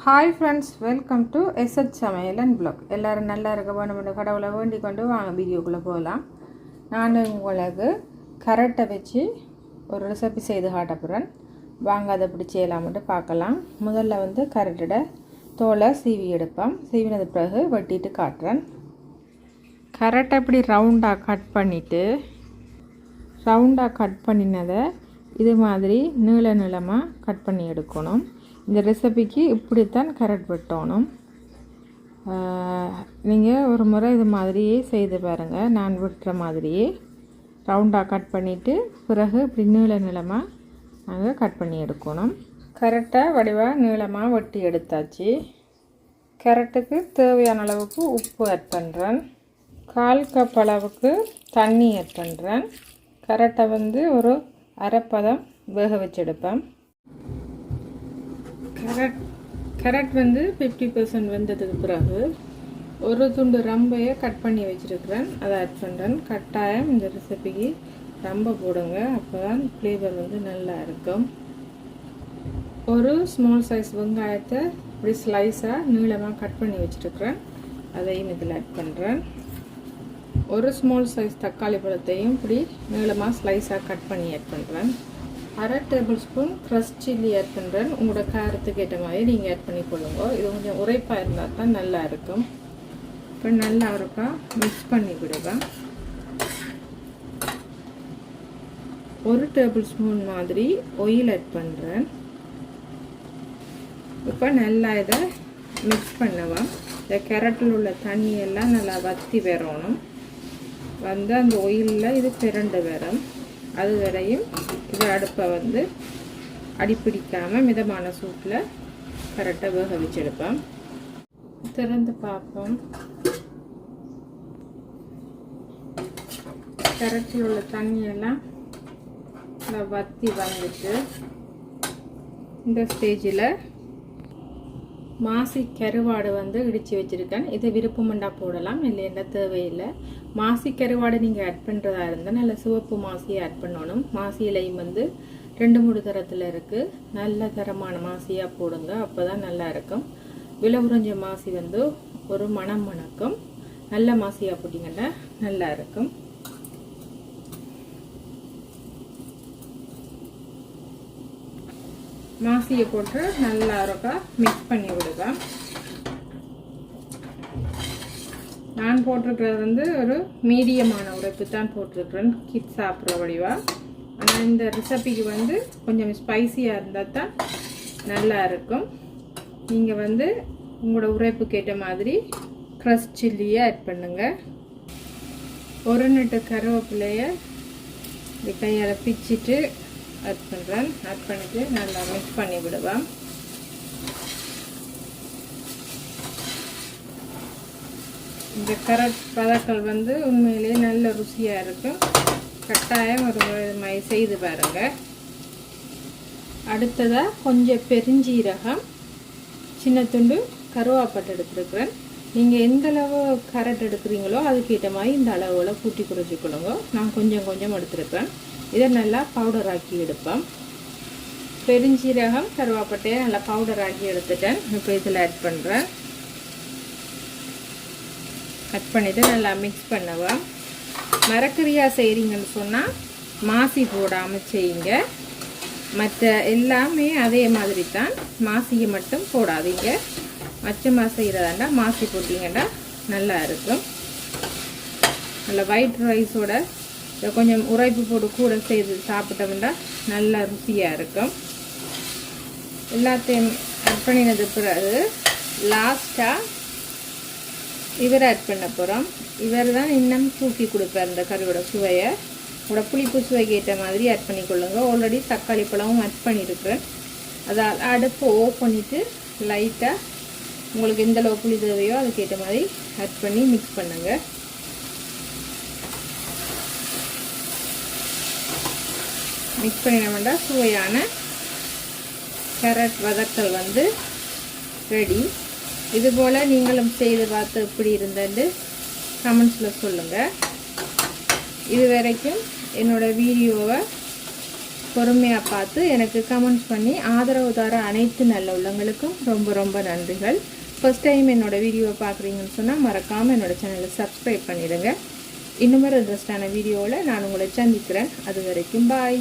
Hi friends, welcome to SH சமையல் and black. எல்லோரும் நல்லா இருக்க வேணுமென்று கடவுளை வேண்டிக் கொண்டு வாங்க வீடியோக்குள்ளே போகலாம். நான் உங்களுக்கு கரட்டை வச்சு ஒரு ரெசிபி செய்து காட்டப்புறேன். வாங்க அதை எப்படி செய்யலாம்னு பார்க்கலாம். முதல்ல கரட்டோட தோலை சீவி எடுப்பேன். சீவினது பிறகு வெட்டிட்டு காட்டுறேன். கரட்டை இப்படி ரவுண்டாக கட் பண்ணினதை இது மாதிரி நீளமாக கட் பண்ணி எடுக்கணும். இந்த ரெசிபிக்கு இப்படித்தான் கரட் வெட்டணும். நீங்கள் ஒரு முறை இது மாதிரியே செய்து பாருங்கள். நான் வெட்டுற மாதிரியே ரவுண்டாக கட் பண்ணிவிட்டு பிறகு இப்படி நீளமாக நாங்கள் கட் பண்ணி எடுக்கணும். கரெக்டாக வடிவாக நீளமாக வெட்டி எடுத்தாச்சு. கரட்டுக்கு தேவையான அளவுக்கு உப்பு ஆட் பண்ணுறேன். 1/4 கப் அளவுக்கு தண்ணி ஆட் பண்ணுறேன். கரட்டை ஒரு அரைப்பதம் வேக வச்செடுப்பேன். கரட் 50% வெந்ததுக்கு பிறகு ஒரு துண்டு ரம்பையை கட் பண்ணி வச்சுருக்கிறேன். அதை ஆட் பண்ணுறேன். கட்டாயம் இந்த ரெசிபிக்கு ரம்பை போடுங்க, அப்போ தான் ஃப்ளேவர் நல்லா இருக்கும். ஒரு ஸ்மால் சைஸ் வெங்காயத்தை இப்படி ஸ்லைஸாக நீளமாக கட் பண்ணி வச்சுருக்கிறேன். அதையும் இதில் ஆட் பண்ணுறேன். ஒரு ஸ்மால் சைஸ் தக்காளி பழத்தையும் இப்படி நீளமாக ஸ்லைஸாக கட் பண்ணி ஆட் பண்ணுறேன். 1/2 tablespoon crush chilli add பண்ணுறேன். உங்களோட காரத்துக்கு ஏற்ற மாதிரி நீங்கள் ஆட் பண்ணி கொள்ளுங்க. இது கொஞ்சம் உரைப்பாக இருந்தால் தான் நல்லா இருக்கும். இப்போ நல்லா ஒருக்கா மிக்ஸ் பண்ணி விடுவேன். 1 டேபிள் ஸ்பூன் மாதிரி ஆயில் ஆட் பண்ணுறேன். இப்போ நல்லா இதை மிக்ஸ் பண்ணுவேன். இந்த கேரட்டில் உள்ள தண்ணியெல்லாம் நல்லா வற்றி வரணும். அந்த ஆயிலில் இது திரண்டு வரும். அது வரையும் இது அடுப்பை அடிப்பிடிக்காமல் மிதமான சூட்டில் கரெக்டாக வேக வச்செடுப்பேன். திறந்து பார்ப்போம். கரெக்டில் உள்ள தண்ணியெல்லாம் வற்றி வந்துட்டு இந்த ஸ்டேஜில் மாசி கருவாடு இடித்து வச்சுருக்கேன். இதை விருப்பமெண்டா போடலாம், இல்லைன்னா தேவையில்லை. மாசி கருவாடு நீங்கள் ஆட் பண்ணுறதா இருந்தால் நல்ல சிவப்பு மாசியை ஆட் பண்ணணும். மாசி இலையும் 2-3 தரத்தில் இருக்குது. நல்ல தரமான மாசியாக போடுங்க, அப்போ தான் நல்லா இருக்கும். விலை உறைஞ்ச மாசி ஒரு மணம் மணக்கும். நல்ல மாசியாக போட்டிங்கன்னா நல்லா இருக்கும். மாசியை போட்டு நல்லா இருக்கா மிக்ஸ் பண்ணி விடுவேன். நான் போட்டிருக்கிறது ஒரு மீடியமான உரைப்பு தான் போட்டிருக்கிறேன், கிட்ஸ் சாப்பிட்ற வடிவா. ஆனால் இந்த ரெசிபிக்கு கொஞ்சம் ஸ்பைசியாக இருந்தால் தான் நல்லா இருக்கும். நீங்கள் உங்களோட உரைப்புக்கு ஏற்ற மாதிரி க்ரஷ் சில்லியை ஆட் பண்ணுங்கள். ஒரு நட்டு கருவேப்பிலையை கையால் பிச்சிட்டு ஆட் பண்ணுறேன். ஆட் பண்ணிவிட்டு நல்லா மிக்ஸ் பண்ணி விடுவேன். இந்த கரட் பதக்கள் உண்மையிலேயே நல்ல ருசியாக இருக்கும். கட்டாயம் ஒரு முறை செய்து பாருங்கள். அடுத்ததாக கொஞ்சம் பெருஞ்சீரகம், சின்ன துண்டு கருவாப்பட்டை எடுத்துருக்குறேன். நீங்கள் எந்தளவு கரட் எடுக்கிறீங்களோ அதுக்கேற்ற மாதிரி இந்த அளவில் கூட்டி குறைச்சிக்கொள்ளுங்க. நான் கொஞ்சம் எடுத்துருக்கேன். இதை நல்லா பவுடர் ஆக்கி எடுப்பேன். பெருஞ்சீரகம் கருவாப்பட்டையை நல்லா பவுடர் ஆக்கி எடுத்துட்டேன். இப்போ இதில் ஆட் பண்ணுறேன். கட் பண்ணிவிட்டு நல்லா மிக்ஸ் பண்ணுவேன். மரக்கறியா செய்கிறீங்கன்னு சொன்னால் மாசி போடாமல் செய்யுங்க. மற்ற எல்லாமே அதே மாதிரி தான், மாசியை மட்டும் போடாதீங்க. மச்சமாக செய்கிறதாண்டா மாசி போட்டிங்கன்னா நல்லா இருக்கும். நல்லா ஒயிட் ரைஸோட கொஞ்சம் உரைப்பு போட்டு கூட செய்து சாப்பிட்டோம்னா நல்ல ருசியாக இருக்கும். எல்லாத்தையும் ஆட் பண்ணினது பிறகு லாஸ்ட்டாக இவர் ஆட் பண்ண போகிறோம். இவர் தான் இன்னும் தூக்கி கொடுப்பார் இந்த கறியோட சுவையை. உங்களோட புளிப்பு சுவைக்கு ஏற்ற மாதிரி ஆட் பண்ணிக்கொள்ளுங்க. ஆல்ரெடி தக்காளி பழமும் ஆட் பண்ணியிருக்கிறேன். அதால் அடுப்பு ஆஃப் பண்ணிவிட்டு லைட்டாக உங்களுக்கு எந்தளவு புளி தேவையோ அதுக்கேற்ற மாதிரி ஆட் பண்ணி மிக்ஸ் பண்ணுங்கள். மிக்ஸ் பண்ணினோம்னா சுவையான கேரட் வதக்கல் ரெடி. இதுபோல் நீங்களும் செய்து பார்த்து எப்படி இருந்தது கமெண்ட்ஸில் சொல்லுங்கள். இது வரைக்கும் என்னோடய வீடியோவை பொறுமையாக பார்த்து எனக்கு கமெண்ட்ஸ் பண்ணி ஆதரவு தர அனைத்து நல்ல உள்ளங்களுக்கும் ரொம்ப ரொம்ப நன்றிகள். ஃபர்ஸ்ட் டைம் என்னோடய வீடியோவை பார்க்குறீங்கன்னு சொன்னால் மறக்காமல் என்னோடய சேனலை சப்ஸ்கிரைப் பண்ணிடுங்க. இன்னும் ஒரு இன்ட்ரெஸ்டான வீடியோவில் நான் உங்களை சந்திக்கிறேன். அது வரைக்கும் பாய்.